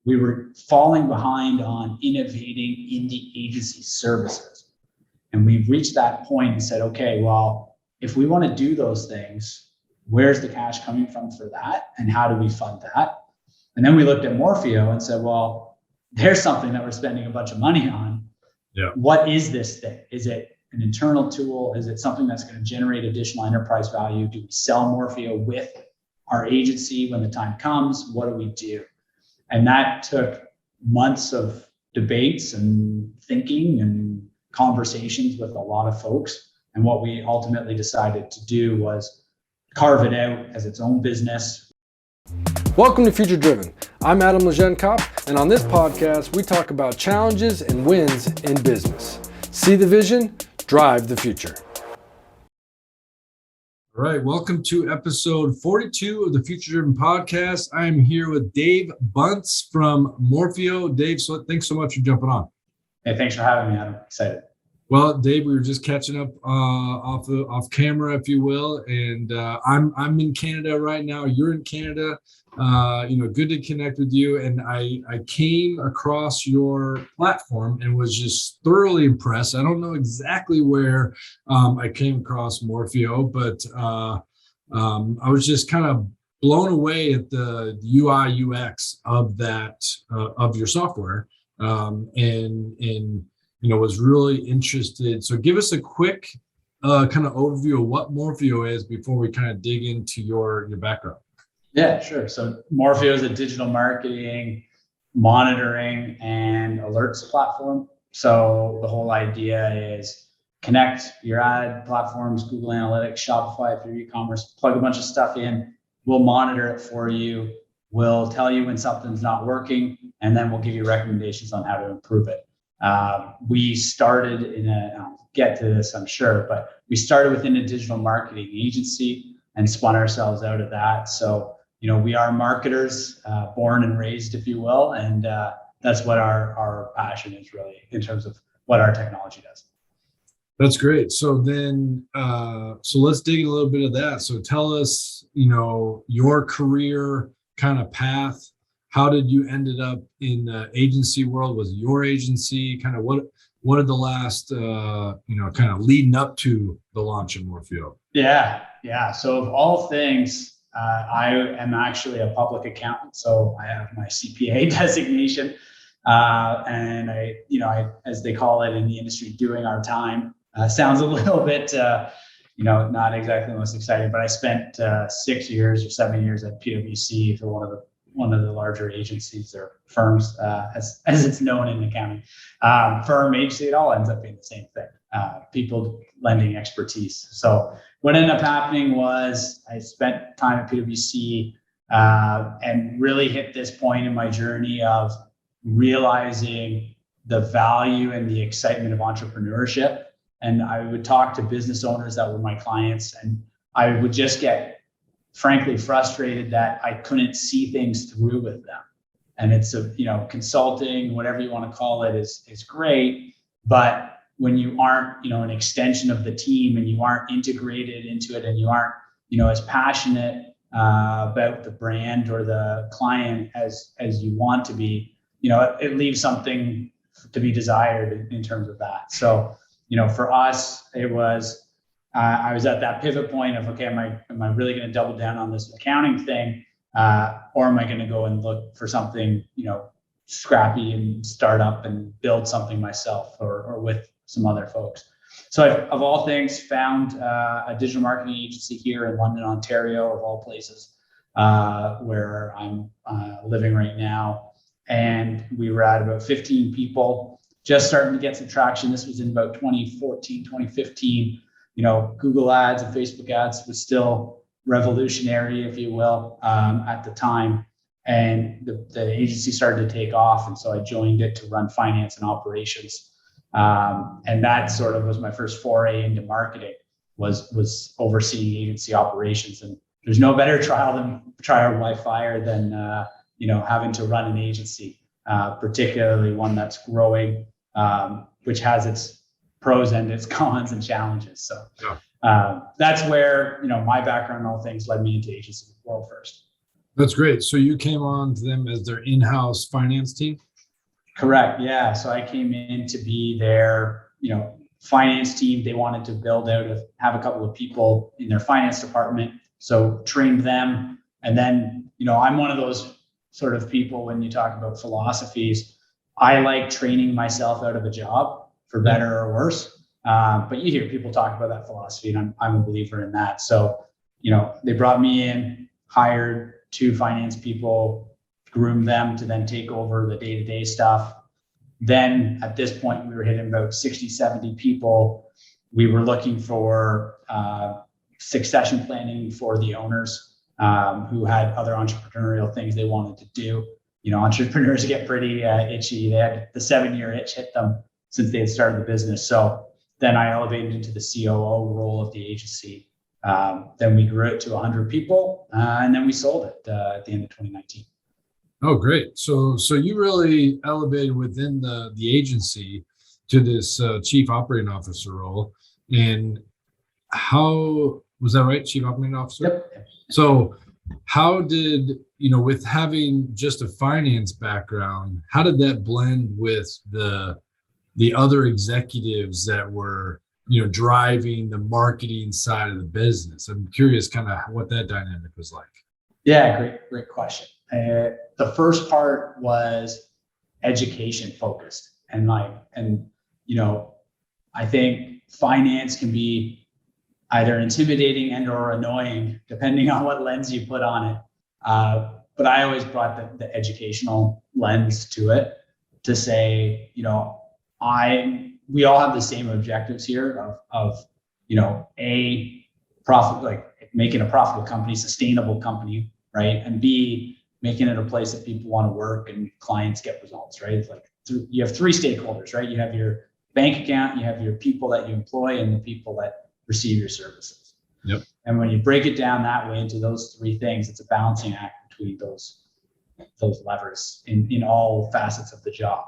we were falling behind on innovating in the agency services. And we've reached that point and said, okay, well, if we want to do those things, where's the cash coming from for that? And how do we fund that? And then we looked at Morphio and said, well, there's something that we're spending a bunch of money on. Yeah. What is this thing? Is it an internal tool? Is it something that's going to generate additional enterprise value? Do we sell Morphio with our agency when the time comes? What do we do? And that took months of debates and thinking and conversations with a lot of folks. And what we ultimately decided to do was carve it out as its own business. Welcome to Future Driven. I'm Adam Lejeune-Kopp, and on this podcast, we talk about challenges and wins in business. See the vision, drive the future. All right, welcome to episode 42 of the Future Driven podcast. I am here with Dave Bunce from Morphio. Dave, thanks so much for jumping on. Hey, thanks for having me, Adam. Excited. Well, Dave, we were just catching up off camera, if you will, and I'm in Canada right now. You're in Canada. Good to connect with you. And I came across your platform and was just thoroughly impressed. I don't know exactly where I came across Morphio, but I was just kind of blown away at the UI UX of that of your software, and was really interested. So give us a quick kind of overview of what Morphio is before we kind of dig into your background. Yeah, sure. So Morphio is a digital marketing, monitoring, and alerts platform. So the whole idea is connect your ad platforms, Google Analytics, Shopify, through eCommerce, plug a bunch of stuff in. We'll monitor it for you. We'll tell you when something's not working, and then we'll give you recommendations on how to improve it. We started I'll get to this, I'm sure, but we started within a digital marketing agency and spun ourselves out of that. So, we are marketers, born and raised, if you will. And that's what our passion is really in terms of what our technology does. That's great. So then, so let's dig in a little bit of that. So tell us, your career kind of path. How did you ended up in the agency world? Was it your agency? Kind of what did the last, kind of leading up to the launch of Morphio? Yeah. So of all things, I am actually a public accountant. So I have my CPA designation, and I, as they call it in the industry, doing our time. Sounds a little bit, not exactly the most exciting, but I spent 6 years or 7 years at PwC for one of the larger agencies or firms, as it's known in accounting. Firm, agency, it all ends up being the same thing. People lending expertise. So what ended up happening was I spent time at PwC and really hit this point in my journey of realizing the value and the excitement of entrepreneurship. And I would talk to business owners that were my clients, and I would just get frankly frustrated that I couldn't see things through with them. And it's consulting, whatever you want to call it, is great. But when you aren't, an extension of the team, and you aren't integrated into it, and you aren't, as passionate about the brand or the client as you want to be, it leaves something to be desired in terms of that. So, for us, it was, I was at that pivot point of, okay, am I really going to double down on this accounting thing? Or am I going to go and look for something, scrappy and start up and build something myself or with some other folks? So I've, of all things, found a digital marketing agency here in London, Ontario, of all places, where I'm living right now. And we were at about 15 people, just starting to get some traction. This was in about 2014, 2015. Google ads and Facebook ads was still revolutionary, if you will, at the time. And the agency started to take off. And so I joined it to run finance and operations. And that sort of was my first foray into marketing, was overseeing agency operations. And there's no better trial by fire than, having to run an agency, particularly one that's growing, which has its pros and its cons and challenges. So that's where, my background and all things led me into agency world first. That's great. So you came on to them as their in-house finance team? Correct. Yeah. So I came in to be their, finance team. They wanted to have a couple of people in their finance department. So trained them. And then, I'm one of those sort of people when you talk about philosophies, I like training myself out of a job for better or worse. But you hear people talk about that philosophy, and I'm a believer in that. So, they brought me in, hired 2 finance people, groomed them to then take over the day-to-day stuff. Then at this point, we were hitting about 60, 70 people. We were looking for succession planning for the owners who had other entrepreneurial things they wanted to do. Entrepreneurs get pretty itchy. They had the 7-year itch hit them since they had started the business. So then I elevated into the COO role of the agency. Then we grew it to 100 people, and then we sold it at the end of 2019. Oh, great. So you really elevated within the agency to this chief operating officer role. And how was that right? Chief operating officer? Yep. So how did, with having just a finance background, how did that blend with the other executives that were, driving the marketing side of the business? I'm curious kind of what that dynamic was like. Yeah, great question. The first part was education focused, and I think finance can be either intimidating and or annoying depending on what lens you put on it. But I always brought the educational lens to it to say, we all have the same objectives here of A, profit, like making a profitable company, sustainable company, right? And B, making it a place that people want to work and clients get results, right? It's like you have 3 stakeholders, right? You have your bank account, you have your people that you employ, and the people that receive your services. Yep. And when you break it down that way into those 3 things, it's a balancing act between those levers in all facets of the job.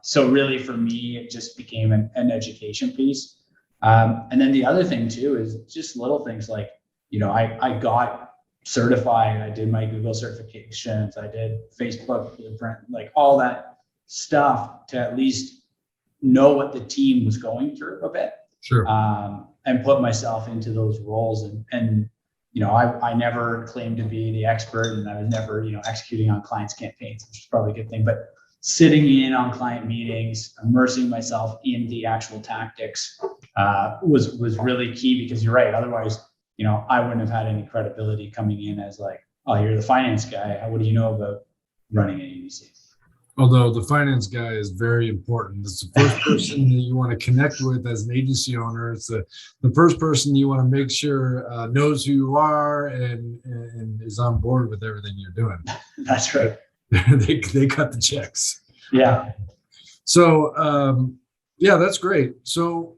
So really for me, it just became an education piece. And then the other thing too is just little things like, I got certified, I did my Google certifications, I did Facebook, like all that stuff to at least know what the team was going through a bit. Sure. And put myself into those roles. And I never claimed to be the expert, and I was never, executing on clients' campaigns, which is probably a good thing. But sitting in on client meetings, immersing myself in the actual tactics was really key, because you're right. Otherwise, I wouldn't have had any credibility coming in as like, oh, you're the finance guy. What do you know about running an agency? Although the finance guy is very important. It's the first person that you want to connect with as an agency owner. It's the first person you want to make sure knows who you are and is on board with everything you're doing. That's right. they cut the checks. Yeah. So yeah, that's great. So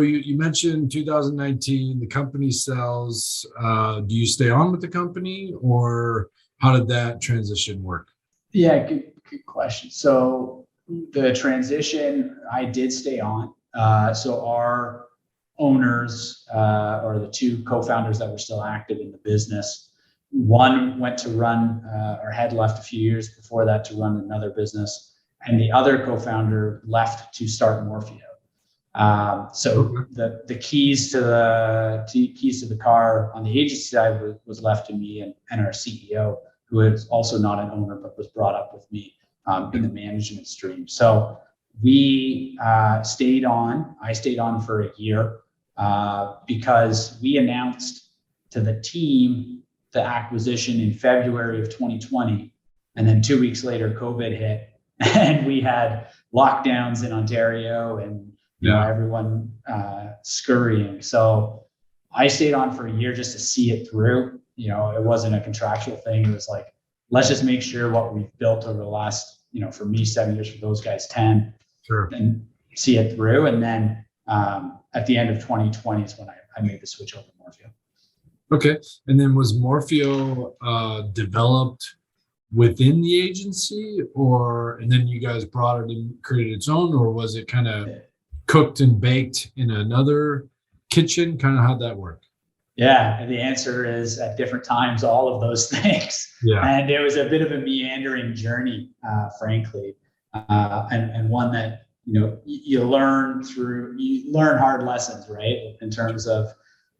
you mentioned 2019, the company sells. Do you stay on with the company, or how did that transition work? Yeah, good question. So the transition, I did stay on. So our owners, or the 2 co-founders that were still active in the business, one went to run, or had left a few years before that to run another business, and the other co-founder left to start Morphio. So the keys to the car on the agency side was left to me and our CEO, who is also not an owner but was brought up with me in the management stream. So we stayed on. I stayed on for a year because we announced to the team the acquisition in February of 2020, and then 2 weeks later, COVID hit, and we had lockdowns in Ontario, and everyone scurrying. So I stayed on for a year just to see it through. It wasn't a contractual thing. It was like, let's just make sure what we've built over the last, for me, 7 years, for those guys, 10, sure, and see it through. And then at the end of 2020 is when I made the switch over to Morphio. Okay. And then was Morphio developed within the agency, and then you guys brought it and created its own, or was it kind of cooked and baked in another kitchen? Kind of how'd that work? Yeah, and the answer is at different times, all of those things. Yeah. And it was a bit of a meandering journey, frankly, and one that you learn hard lessons, right, in terms of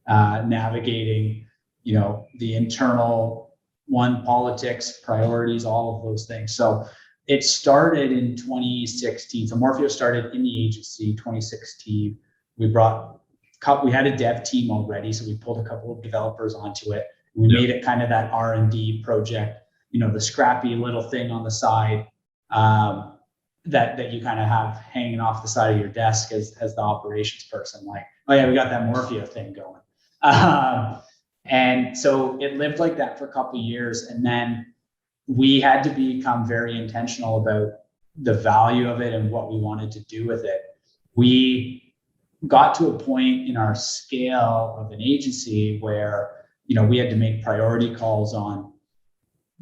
navigating, the internal politics, priorities, all of those things. So it started in 2016. So Morphio started in the agency 2016. We had a dev team already, so we pulled a couple of developers onto it. We made it kind of that R&D project, the scrappy little thing on the side that you kind of have hanging off the side of your desk as the operations person. Like, oh yeah, we got that Morphio thing going. And so it lived like that for a couple of years, and then we had to become very intentional about the value of it and what we wanted to do with it. We got to a point in our scale of an agency where, we had to make priority calls on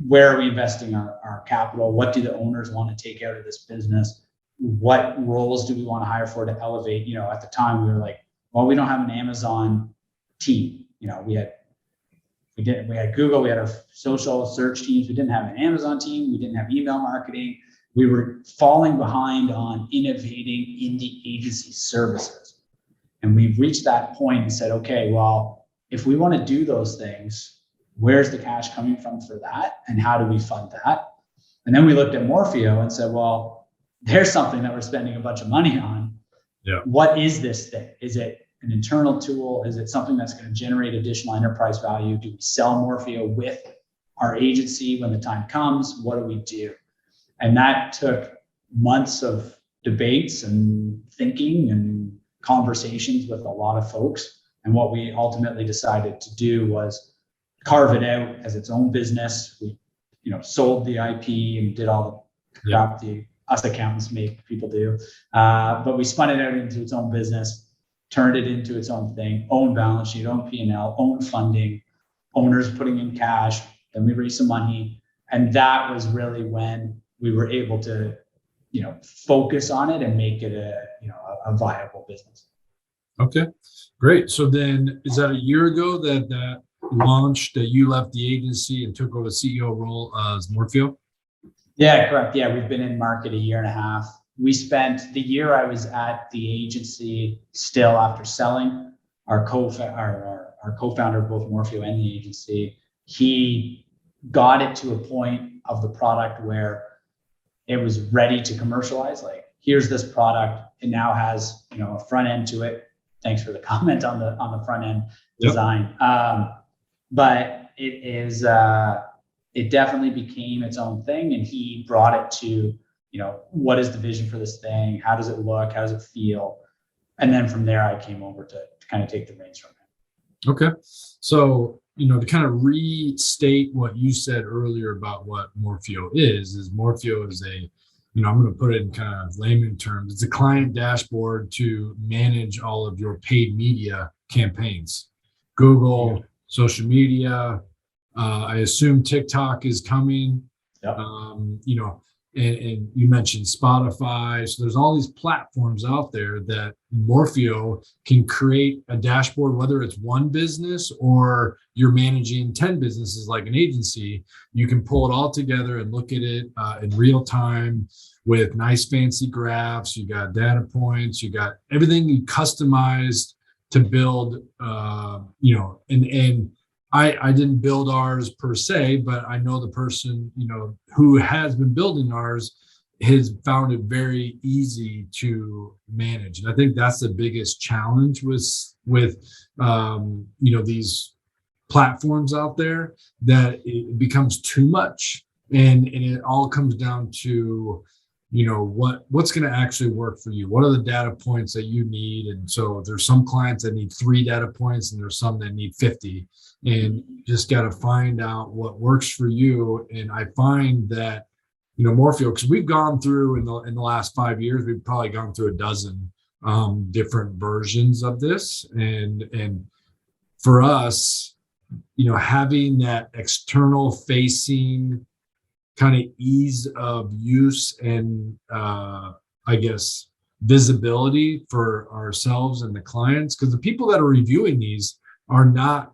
where are we investing our capital? What do the owners want to take out of this business? What roles do we want to hire for to elevate? At the time we were like, well, we don't have an Amazon team. We had Google, we had our social search teams. We didn't have an Amazon team. We didn't have email marketing. We were falling behind on innovating in the agency services. And we've reached that point and said, okay, well, if we want to do those things, where's the cash coming from for that? And how do we fund that? And then we looked at Morphio and said, well, there's something that we're spending a bunch of money on. Yeah. What is this thing? Is it an internal tool? Is it something that's going to generate additional enterprise value? Do we sell Morphio with our agency when the time comes? What do we do? And that took months of debates and thinking and conversations with a lot of folks. And what we ultimately decided to do was carve it out as its own business. We, sold the IP and did all the crap us accountants make people do. But we spun it out into its own business, turned it into its own thing, own balance sheet, own P&L, own funding, owners putting in cash. Then we raised some money. And that was really when we were able to, focus on it and make it a viable business. Okay, great. So then is that a year ago that launched, that you left the agency and took over the CEO role as Morphio? Yeah, correct. Yeah, we've been in market a year and a half. We spent the year I was at the agency still after selling, our co-founder of both Morphio and the agency, he got it to a point of the product where it was ready to commercialize. Like, here's this product. It now has, a front end to it. Thanks for the comment on the front end design. But it is, it definitely became its own thing. And he brought it to, what is the vision for this thing? How does it look? How does it feel? And then from there, I came over to kind of take the reins from him. Okay. So, to kind of restate what you said earlier about what Morphio is Morphio is a, I'm going to put it in kind of layman terms. It's a client dashboard to manage all of your paid media campaigns, Google, social media. I assume TikTok is coming. Yep. And you mentioned Spotify. So there's all these platforms out there that Morphio can create a dashboard, whether it's one business or you're managing 10 businesses like an agency. You can pull it all together and look at it in real time with nice fancy graphs. You got data points, you got everything you customized to build, and I didn't build ours per se, but I know the person, who has been building ours has found it very easy to manage. And I think that's the biggest challenge with these platforms out there, that it becomes too much. And it all comes down to, what's going to actually work for you? What are the data points that you need? And so there's some clients that need 3 data points and there's some that need 50. And you just got to find out what works for you. And I find that, Morphio, because we've gone through in the last 5 years, we've probably gone through a dozen different versions of this. And for us, having that external facing kind of ease of use and visibility for ourselves and the clients, because the people that are reviewing these are not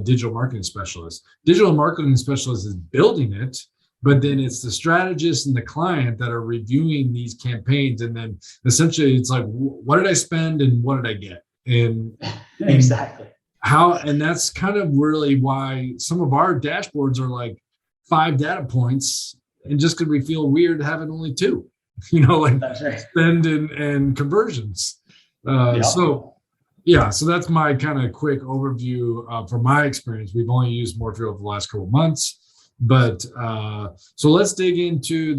digital marketing specialist. Digital marketing specialist is building it, but then it's the strategist and the client that are reviewing these campaigns. And then essentially it's like, what did I spend and what did I get? And exactly. And that's kind of really why some of our dashboards are like 5 data points, and just because we feel weird having only 2, like That's right. spend and conversions. Yeah. So that's my kind of quick overview from my experience. We've only used Morphio for the last couple of months, but so let's dig into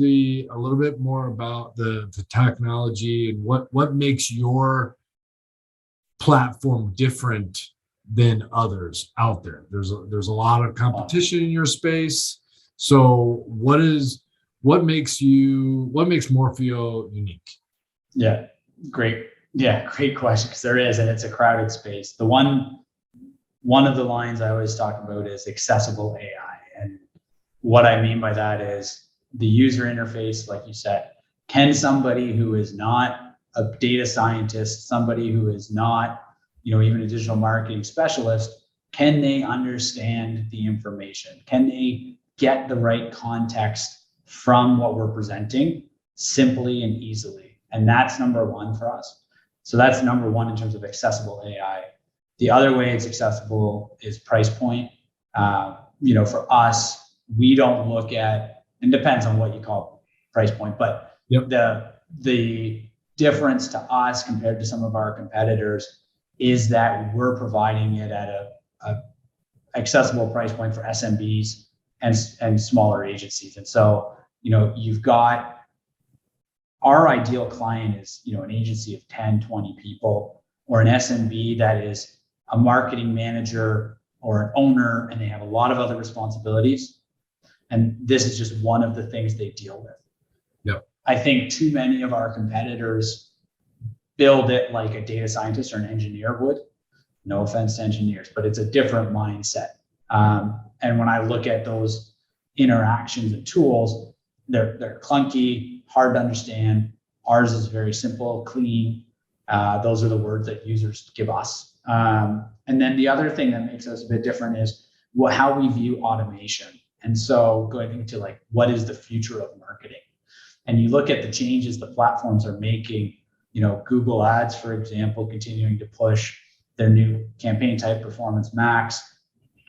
a little bit more about the technology and what makes your platform different than others out there. There's a lot of competition in your space. So what makes Morphio unique? Yeah, great question, because there is, and it's a crowded space. The one of the lines I always talk about is accessible AI. And what I mean by that is the user interface, like you said. Can somebody who is not a data scientist, somebody who is not even a digital marketing specialist, can they understand the information? Can they get the right context from what we're presenting simply and easily? And that's number one for us. So that's number one in terms of accessible AI. The other way it's accessible is price point. For us, we don't look at, and depends on what you call price point, but yep. the difference to us compared to some of our competitors is that we're providing it at a accessible price point for SMBs and smaller agencies. And so, you've got our ideal client is, an agency of 10, 20 people, or an SMB that is a marketing manager or an owner, and they have a lot of other responsibilities. And this is just one of the things they deal with. Yep. I think too many of our competitors build it like a data scientist or an engineer would. No offense to engineers, but it's a different mindset. And when I look at those interactions and tools, they're clunky, hard to understand. Ours is very simple, clean. Those are the words that users give us. And then the other thing that makes us a bit different is how we view automation. And so going into what is the future of marketing? And you look at the changes the platforms are making. Google Ads, for example, continuing to push their new campaign type Performance Max,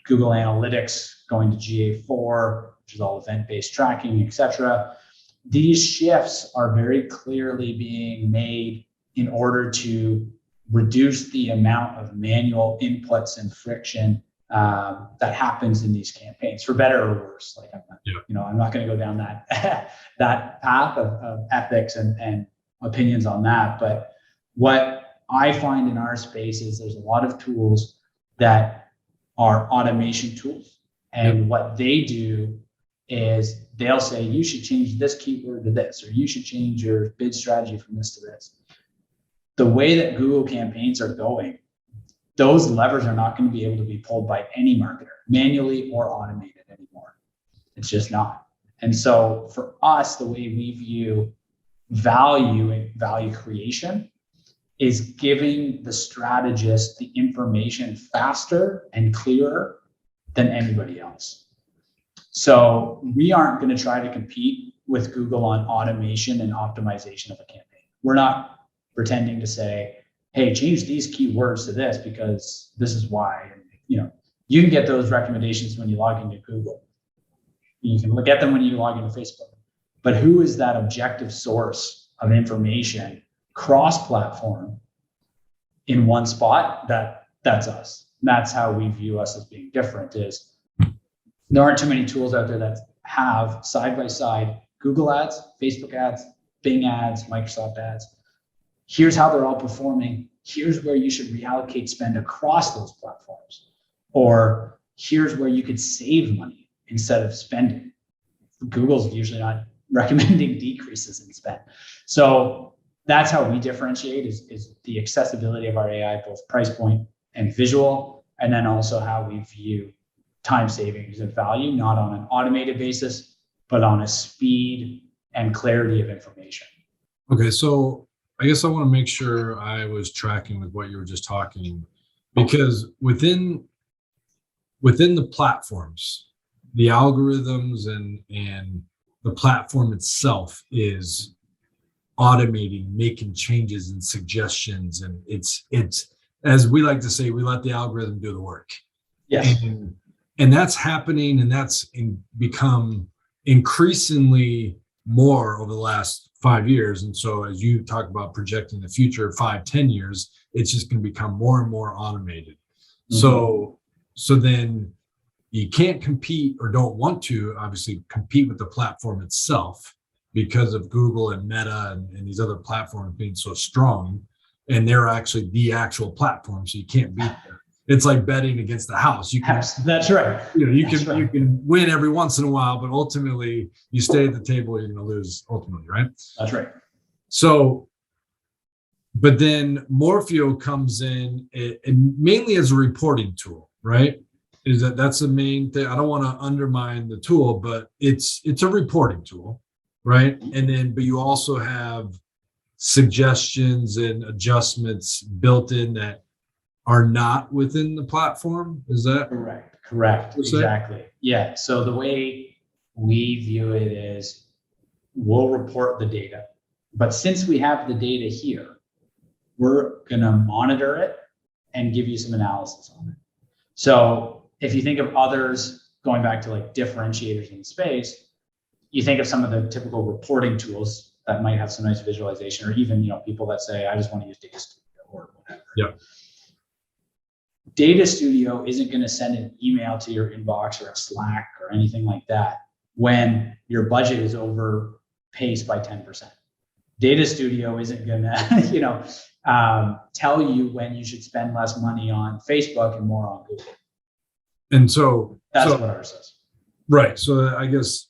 Google Analytics going to GA4, which is all event-based tracking, etc. These shifts are very clearly being made in order to reduce the amount of manual inputs and friction that happens in these campaigns, for better or worse. I'm not going to go down that path of ethics and opinions on that. But what I find in our space is there's a lot of tools that are automation tools. And what they do is they'll say, you should change this keyword to this, or you should change your bid strategy from this to this. The way that Google campaigns are going, those levers are not going to be able to be pulled by any marketer, manually or automated anymore. It's just not. And so for us, the way we view value and value creation is giving the strategist the information faster and clearer than anybody else. So we aren't going to try to compete with Google on automation and optimization of a campaign. We're not pretending to say, hey, change these keywords to this because this is why. You can get those recommendations when you log into Google. You can look at them when you log into Facebook. But who is that objective source of information cross-platform in one spot? That's us. That's how we view us as being different. Is there aren't too many tools out there that have side by side Google ads, Facebook ads, Bing ads, Microsoft ads. Here's how they're all performing. Here's where you should reallocate spend across those platforms. Or here's where you could save money instead of spending. Google's usually not recommending decreases in spend. So that's how we differentiate is the accessibility of our AI, both price point and visual, and then also how we view time savings and value, not on an automated basis, but on a speed and clarity of information. Okay, so I guess I want to make sure I was tracking with what you were just talking, because within within the platforms, the algorithms and the platform itself is automating, making changes and suggestions. And it's, as we like to say, we let the algorithm do the work. Yes. And that's happening, and that's become increasingly more over the last 5 years. And so as you talk about projecting the future 5-10 years, it's just going to become more and more automated. Mm-hmm. So then you can't compete, or don't want to obviously compete with the platform itself, because of Google and Meta and these other platforms being so strong, and they're actually the actual platform, so you can't beat them. It's like betting against the house. You can, that's right. You can win every once in a while, but ultimately you stay at the table, you're going to lose ultimately, right? That's right. So, but then Morphio comes in and mainly as a reporting tool, right? That's the main thing. I don't want to undermine the tool, but it's a reporting tool, right? And then, but you also have suggestions and adjustments built in that are not within the platform. Is that correct? Exactly. Yeah. So the way we view it is, we'll report the data, but since we have the data here, we're going to monitor it and give you some analysis on it. So if you think of others, going back to like differentiators in the space, you think of some of the typical reporting tools that might have some nice visualization, or even, people that say, I just want to use Data Studio or whatever. Yeah. Data Studio isn't going to send an email to your inbox or a Slack or anything like that when your budget is overpaced by 10%. Data Studio isn't going to, tell you when you should spend less money on Facebook and more on Google. And so that's what ours is. Right. So I guess,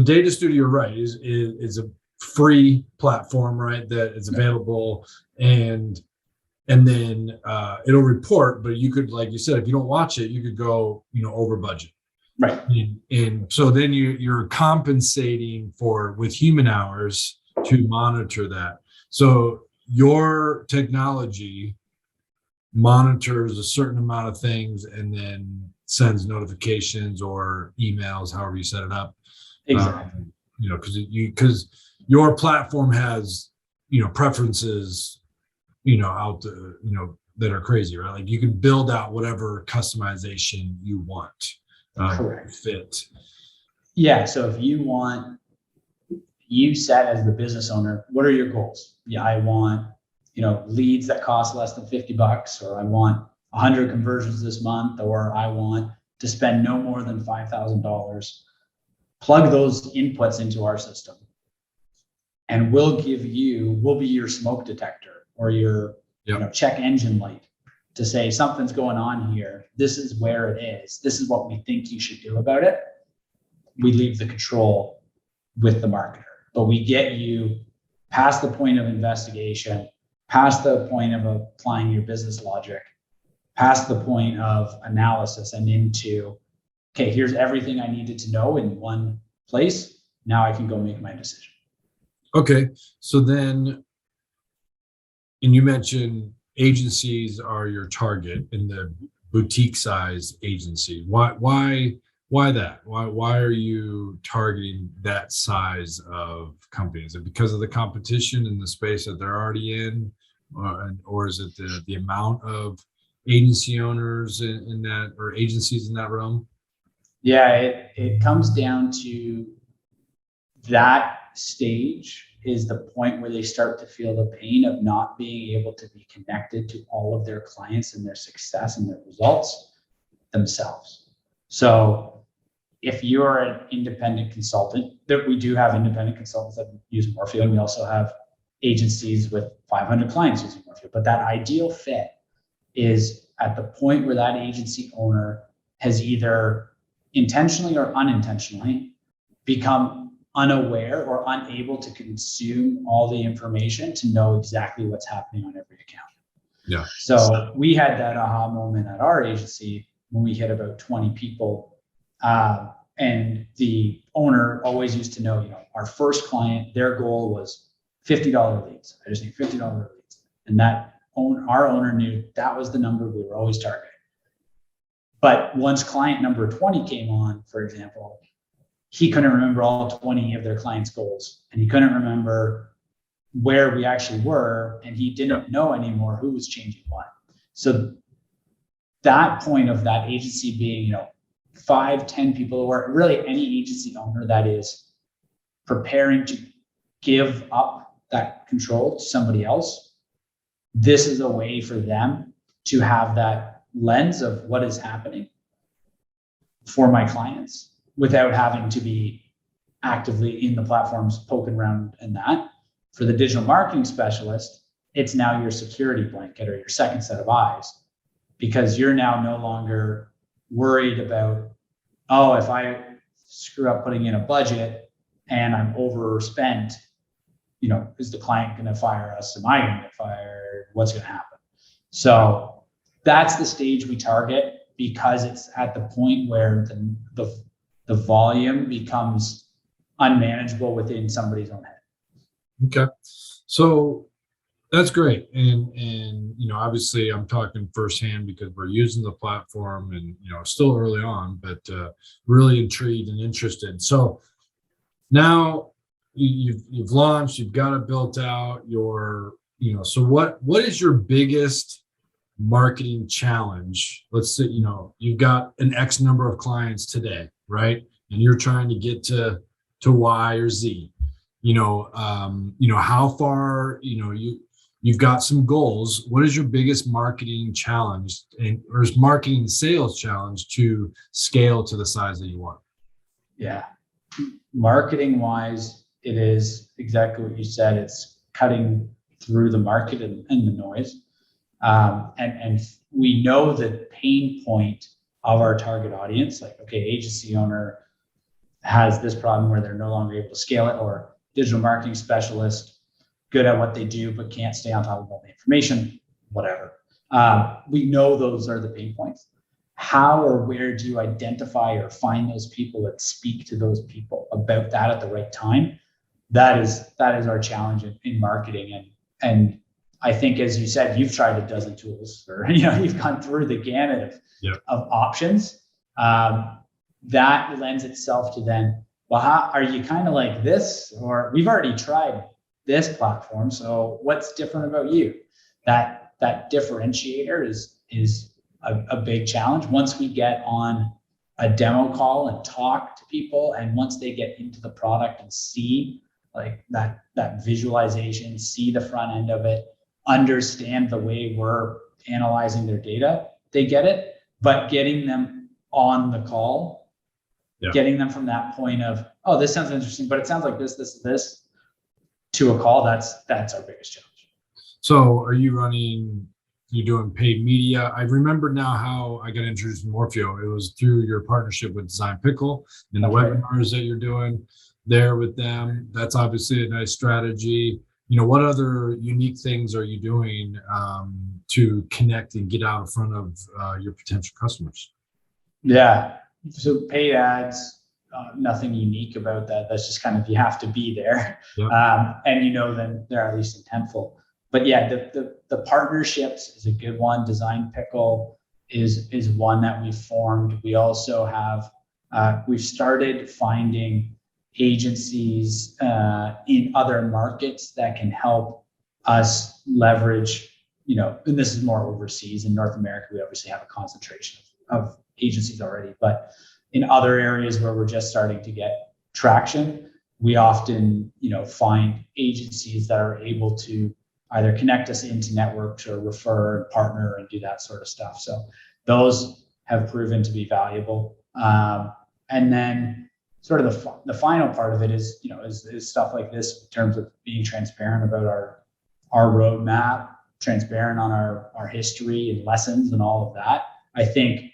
Data Studio, right, is a free platform, right, that is available, and then it'll report, but you could, like you said, if you don't watch it, you could go, over budget. Right. And so then you're compensating with human hours to monitor that. So your technology monitors a certain amount of things and then sends notifications or emails, however you set it up. Exactly. Because your platform has, preferences, out to, that are crazy, right? Like you can build out whatever customization you want. Correct. Fit. Yeah. So if you set as the business owner, what are your goals? Yeah, I want, leads that cost less than $50, or I want 100 conversions this month, or I want to spend no more than $5,000. Plug those inputs into our system, and we'll be your smoke detector or your check engine light to say something's going on here. This is where it is. This is what we think you should do about it. We leave the control with the marketer, but we get you past the point of investigation, past the point of applying your business logic, past the point of analysis, and into, okay, here's everything I needed to know in one place. Now I can go make my decision. Okay. So then, and you mentioned agencies are your target in the boutique size agency. Why that? Why are you targeting that size of company? Is it because of the competition in the space that they're already in? Or is it the amount of agency owners in that, or agencies in that realm? Yeah, it comes down to that stage is the point where they start to feel the pain of not being able to be connected to all of their clients and their success and their results themselves. So if you're an independent consultant, we do have independent consultants that use Morphio, and we also have agencies with 500 clients using Morphio. But that ideal fit is at the point where that agency owner has either intentionally or unintentionally become unaware or unable to consume all the information to know exactly what's happening on every account. Yeah. So we had that aha moment at our agency when we hit about 20 people. And the owner always used to know, our first client, their goal was $50 leads. I just need $50 leads. And our owner knew that was the number we were always targeting. But once client number 20 came on, for example, he couldn't remember all 20 of their clients' goals, and he couldn't remember where we actually were, and he didn't know anymore who was changing what. So that point of that agency being, 5, 10 people, or really any agency owner that is preparing to give up that control to somebody else, this is a way for them to have that lens of what is happening for my clients without having to be actively in the platforms poking around in that. For the digital marketing specialist, it's now your security blanket or your second set of eyes, because you're now no longer worried about, oh, if I screw up putting in a budget and I'm overspent, is the client going to fire us? Am I going to get fired? What's going to happen? So that's the stage we target, because it's at the point where the volume becomes unmanageable within somebody's own head. Okay. So that's great. And obviously I'm talking firsthand because we're using the platform and, still early on, but really intrigued and interested. So now you've launched, you've got it built out, so what is your biggest marketing challenge? Let's say, you've got an X number of clients today, right? And you're trying to get to Y or Z, how far, you've got some goals. What is your biggest marketing challenge or is marketing sales challenge to scale to the size that you want? Yeah. Marketing wise, it is exactly what you said. It's cutting through the market and the noise. And we know the pain point of our target audience, like, okay, agency owner has this problem where they're no longer able to scale it, or digital marketing specialist, good at what they do, but can't stay on top of all the information, whatever. We know those are the pain points. How or where do you identify or find those people that speak to those people about that at the right time? That is our challenge in marketing. And I think, as you said, you've tried a dozen tools, or you've gone through the gamut of options. That lends itself to then, well, how are you kind of like this? Or we've already tried this platform, so what's different about you? That differentiator is a big challenge. Once we get on a demo call and talk to people, and once they get into the product and see like that visualization, see the front end of it, understand the way we're analyzing their data, they get it. But getting them on the call, getting them from that point of, oh, this sounds interesting, but it sounds like this, to a call, that's our biggest challenge. So are you doing paid media? I remember now how I got introduced to Morphio. It was through your partnership with Design Pickle and the webinars that you're doing there with them. That's obviously a nice strategy. What other unique things are you doing to connect and get out in front of your potential customers? Yeah. So paid ads, nothing unique about that. That's just kind of, you have to be there. Yep. And then they're at least intentful. But yeah, the partnerships is a good one. Design Pickle is one that we've formed. We also have, we've started finding agencies in other markets that can help us leverage, and this is more overseas. In North America, we obviously have a concentration of agencies already, but in other areas where we're just starting to get traction, we often, find agencies that are able to either connect us into networks or refer and partner and do that sort of stuff. So those have proven to be valuable. And then sort of the final part of it is, is stuff like this in terms of being transparent about our roadmap, transparent on our history and lessons and all of that. I think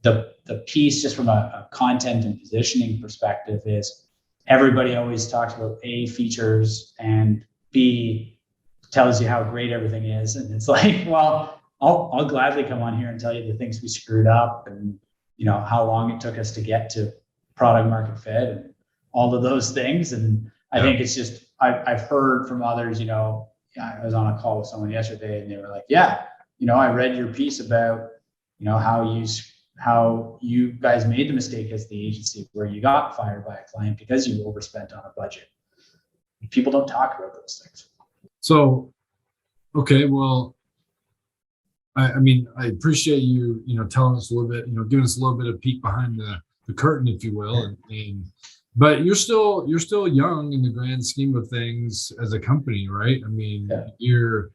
the piece, just from a content and positioning perspective, is everybody always talks about A, features, and B, tells you how great everything is. And it's like, well, I'll gladly come on here and tell you the things we screwed up and, how long it took us to get to product market fit and all of those things. And I think it's just, I've heard from others, I was on a call with someone yesterday and they were like, I read your piece about, how you how you guys made the mistake as the agency where you got fired by a client because you overspent on a budget. People don't talk about those things. So, okay, well, I mean, I appreciate you, telling us a little bit, giving us a little bit of peek behind the curtain, if you will, but you're still young in the grand scheme of things as a company, right? I mean, you're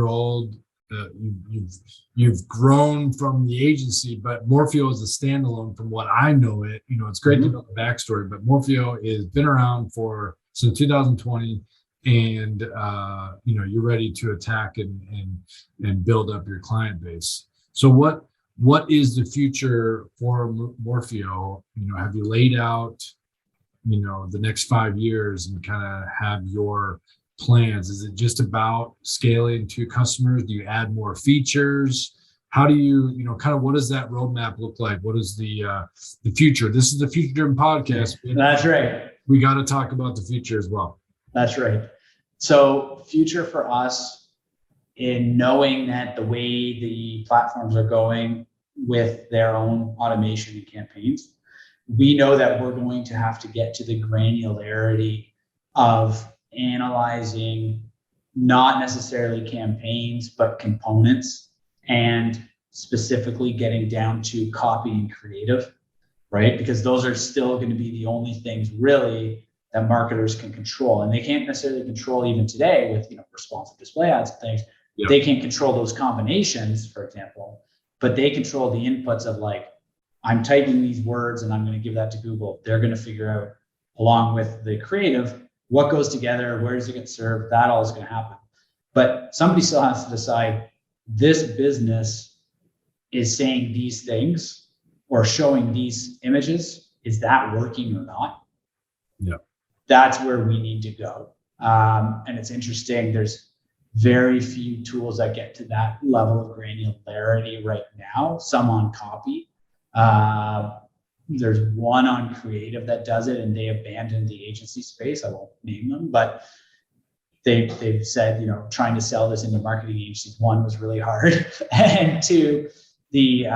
old. You've grown from the agency, but Morphio is a standalone from what I know it. It's great to know the backstory, but Morphio has been around since 2020, and you're ready to attack and build up your client base. So what is the future for Morphio? Have you laid out the next 5 years and kind of have your plans? Is it just about scaling to customers? Do you add more features? How do you, kind of, what does that roadmap look like? What is the future? This is the Future Driven Podcast. That's right. We got to talk about the future as well. That's right. So future for us, in knowing that the way the platforms are going with their own automation and campaigns, we know that we're going to have to get to the granularity of analyzing not necessarily campaigns, but components, and specifically getting down to copy and creative, right? Because those are still going to be the only things really that marketers can control. And they can't necessarily control even today with, responsive display ads and things. Yep. They can't control those combinations, for example, but they control the inputs of like, I'm typing these words and I'm going to give that to Google. They're going to figure out, along with the creative, what goes together, where does it get served, that all is going to happen. But somebody still has to decide, this business is saying these things or showing these images. Is that working or not? Yeah. That's where we need to go. And it's interesting. There's very few tools that get to that level of granularity right now. Some on copy. There's one on creative that does it, and they abandoned the agency space. I won't name them, but they've said, trying to sell this into marketing agencies, one, was really hard, and two, the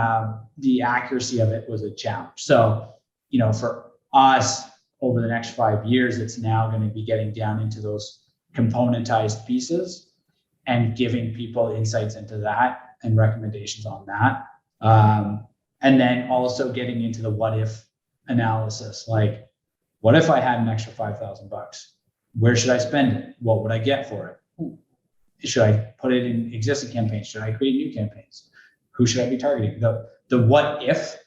accuracy of it was a challenge. So, for us over the next 5 years, it's now going to be getting down into those componentized pieces and giving people insights into that and recommendations on that. And then also getting into the what if analysis. Like, what if I had an extra $5,000? Where should I spend it? What would I get for it? Should I put it in existing campaigns? Should I create new campaigns? Who should I be targeting? The what if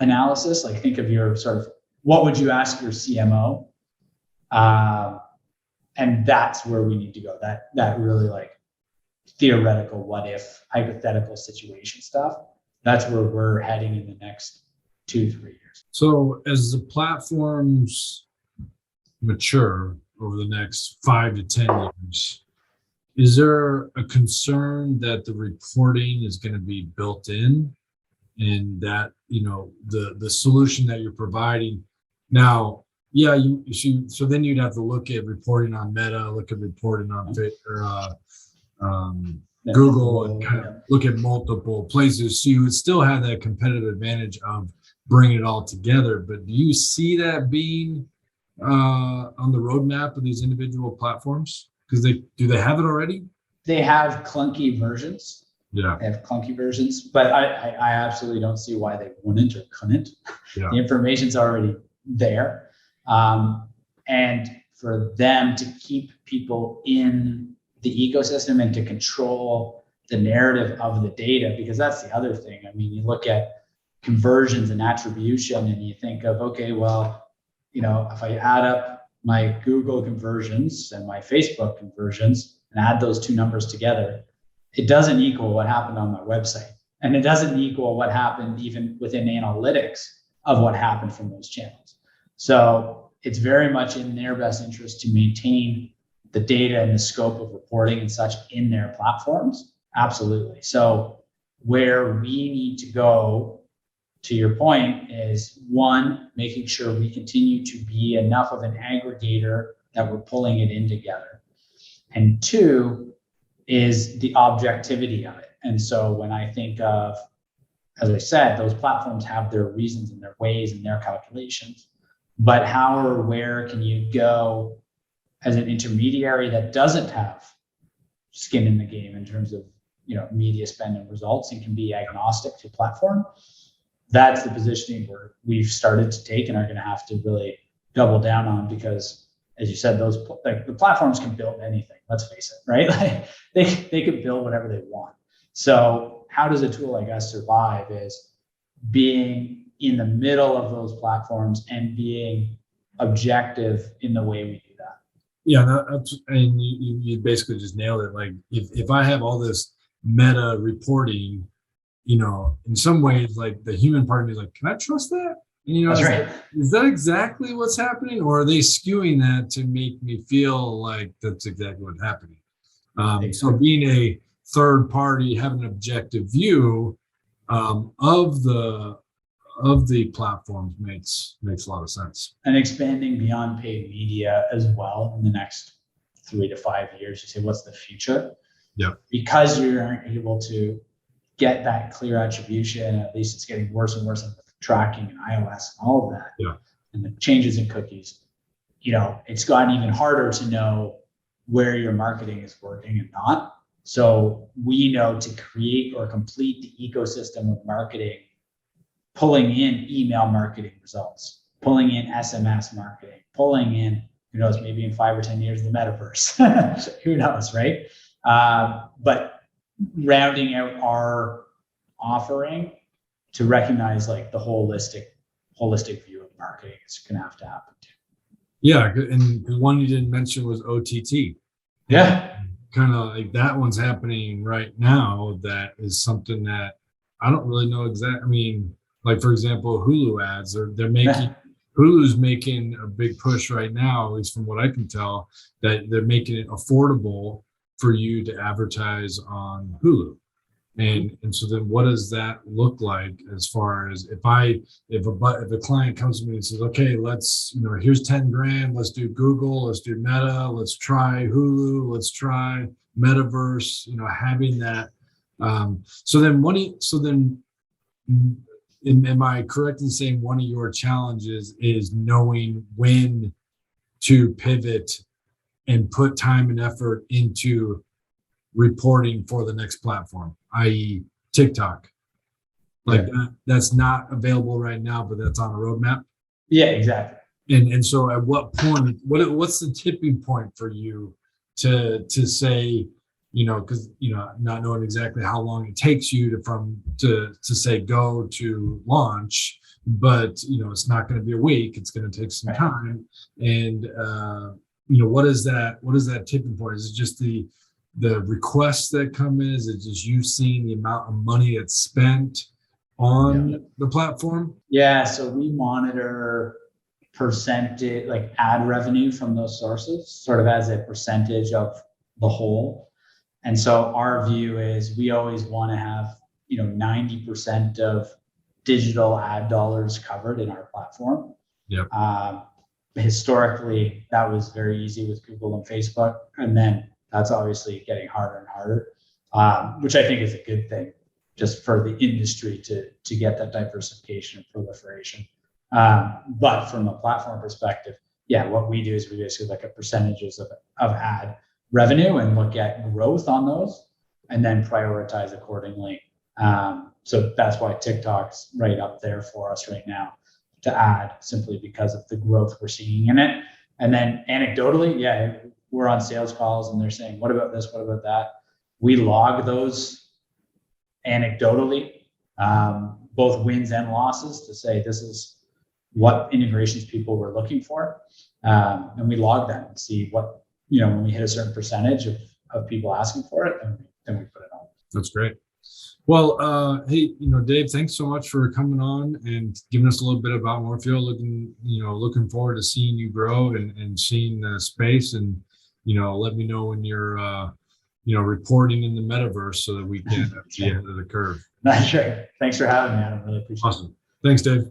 analysis, like think of your sort of, what would you ask your CMO? And that's where we need to go. That really like theoretical what if, hypothetical situation stuff. That's where we're heading in the next 2-3 years. So as the platforms mature over the next 5 to 10 years, is there a concern that the reporting is going to be built in, and that, the solution that you're providing now, so then you'd have to look at reporting on Meta, look at reporting on Google, and kind of look at multiple places. So you would still have that competitive advantage of bringing it all together. But do you see that being on the roadmap of these individual platforms? Because do they have it already? They have clunky versions. Yeah. They have clunky versions, but I absolutely don't see why they wouldn't or couldn't. Yeah. The information's already there. And for them to keep people in the ecosystem and to control the narrative of the data, because that's the other thing. I mean, you look at conversions and attribution and you think of, okay, well, if I add up my Google conversions and my Facebook conversions and add those two numbers together, it doesn't equal what happened on my website. And it doesn't equal what happened even within analytics of what happened from those channels. So it's very much in their best interest to maintain the data and the scope of reporting and such in their platforms. Absolutely. So where we need to go, to your point, is one, making sure we continue to be enough of an aggregator that we're pulling it in together. And two is the objectivity of it. And so when I think of as I said, those platforms have their reasons and their ways and their calculations. But how or where can you go as an intermediary that doesn't have skin in the game in terms of media spend and results and can be agnostic to platform? That's the positioning where we've started to take and are going to have to really double down on, because as you said, those the platforms can build anything. Let's face it, right? Like they could build whatever they want. So how does a tool like us survive is being in the middle of those platforms and being objective in the way we do that. Yeah, and you basically just nailed it. Like if I have all this meta reporting, in some ways, like the human part is like, can I trust that? And, That's right. Is that exactly what's happening, or are they skewing that to make me feel like that's exactly what's happening? So being a third party, having an objective view of the platforms makes a lot of sense. And expanding beyond paid media as well in the next 3 to 5 years. You say, what's the future? Yeah. Because you aren't able to get that clear attribution, at least it's getting worse and worse with tracking and iOS and all of that. Yeah. And the changes in cookies. It's gotten even harder to know where your marketing is working and not. So we know to create or complete the ecosystem of marketing, pulling in email marketing results, pulling in SMS marketing, pulling in, who knows, maybe in 5 or 10 years, the metaverse, who knows, right? But rounding out our offering to recognize like the holistic view of marketing is going to have to happen too. Yeah, and the one you didn't mention was OTT. Yeah. Kind of like that one's happening right now. That is something that I don't really know exactly. I mean, like for example, Hulu ads, they're making Hulu's making a big push right now, at least from what I can tell, that they're making it affordable for you to advertise on Hulu. And so then what does that look like as far as if a client comes to me and says, okay, let's, here's 10 grand, let's do Google, let's do Meta, let's try Hulu, let's try Metaverse, having that. So then am I correct in saying one of your challenges is knowing when to pivot and put time and effort into reporting for the next platform, i.e. TikTok? Like that's not available right now, but that's on a roadmap. Yeah, exactly. And so at what point, what's the tipping point for you to say, because not knowing exactly how long it takes you to say go to launch, but it's not going to be a week, it's going to take some time. And what is that tipping point? Is it just the requests that come in? Is it just you seeing the amount of money that's spent on the platform? Yeah, so we monitor percentage, like ad revenue from those sources, sort of as a percentage of the whole. And so our view is we always want to have 90% of digital ad dollars covered in our platform. Yep. Historically, that was very easy with Google and Facebook, and then that's obviously getting harder and harder, which I think is a good thing, just for the industry to get that diversification and proliferation. But from a platform perspective, what we do is we basically look at percentages of ad revenue and look at growth on those, and then prioritize accordingly. So that's why TikTok's right up there for us right now to add, simply because of the growth we're seeing in it. And then anecdotally, we're on sales calls and they're saying, what about this? What about that? We log those anecdotally, both wins and losses, to say this is what integrations people were looking for. And we log them and see what, when we hit a certain percentage of people asking for it, then we put it on. That's great. Well, hey, Dave, thanks so much for coming on and giving us a little bit about Morphio. Looking forward to seeing you grow and seeing the space, and let me know when you're reporting in the metaverse so that we can be ahead of the curve. Sure. Thanks for having me, Adam. Really appreciate it. Awesome. Thanks, Dave.